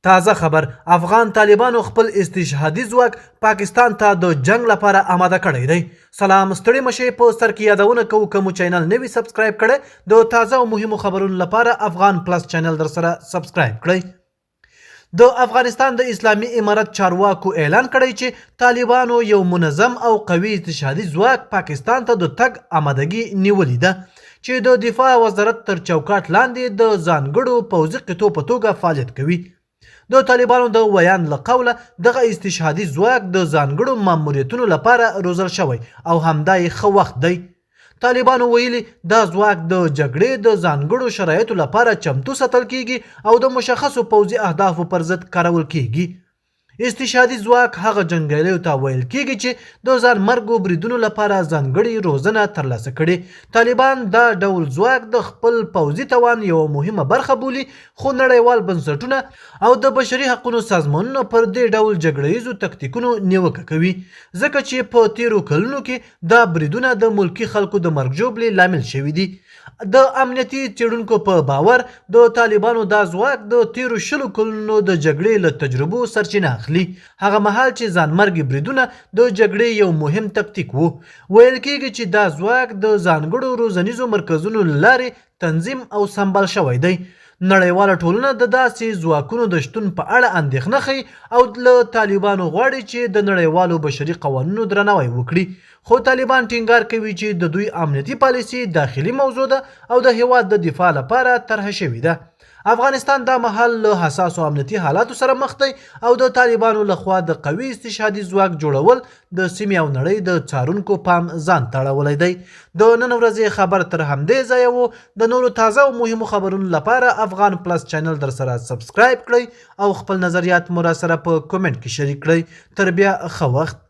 تازه خبر افغان طالبانو خپل استشهادي ځواک پاکستان ته د جنگ لپاره آماده کړی دی. سلام ستړي مشي په سر کې یادونه کوو که مو چینل نوی سبسکرایب کړئ د تازه او مهمو خبرونو لپاره افغان پلس چینل در سره سبسکرایب کړئ. د افغانستان د اسلامي امارت چارواکو اعلان کړی چې طالبانو یو منظم او قوي استشهادي ځواک پاکستان ته د تګ آمادګي نیولې ده چې د دفاع وزارت تر چوکاټ لاندې د ځانګړو پوځي قطعو په توګه فعالیت کوي. د طالبانو د ویان له قوله دغه استشهادي ځواک د ځانګړو ماموریتونو لپاره روزل شوی او همدا یې ښه وخت دی. طالبانو ویلي دا ځواک د جګړې د ځانګړو شرایطو لپاره چمتو ساتل کیږي او د مشخصو پوځي اهدافو پر ضد کارول کیږي. استشهادي ځواک هغه جنګیالیو ته ویل کیږي چې د ځانمرګو بریدونو لپاره ځانګړې روزنه ترلاسه کړي. طالبان دا ډول ځواک د خپل پوځي توان یوه مهمه برخه بولي، خو نړیوال بنسټونه او د بشري حقونو سازمانونه پر دې ډول جګړیزو تکتیکونو نیوکه کوي، ځکه چې په تیرو کلونو کې دا بریدونه د ملکي خلکو د مرګ ژوبلې لامل شوي دي. د امنیتي څېړونکو په باور د طالبانو دا ځواک د تیرو 20 کلونو د جګړې له تجربو سرچینه اخلي، هغه مهال چې ځانمرګي بریدونه د جګړې یو مهم تکتیک وو. ویل کیږي چې دا ځواک د ځانګړو روزنیزو مرکزونو له لارې تنظیم او سمبال شوی دی. نړیواله ټولنه د داسې ځواکونو د شتون په اړه اندېښنه ښيي او له طالبانو غواړي چې د نړیوالو بشري قوانینو درناوی وکړي، خو طالبان ټینګار کوي چې د دوی امنیتي پالیسي داخلي موضوع ده او د هیواد د دفاع لپاره طرح شوې ده. افغانستان دا مهال له حساسو امنیتي حالاتو سره مخ دی او د طالبانو لخوا د قوي استشهادي ځواک جوړول د سیمې او نړۍ د څارونکو پام ځان ته اړولی دی. د نن ورځې خبر تر همدې ځایه و. د نورو تازه او مهمو خبرونو لپاره افغان پلس چینل در سره سبسکرایب کړئ او خپل نظریات مو را سره په کومنټ کې شریک کړئ. تر بیا ښه وخت.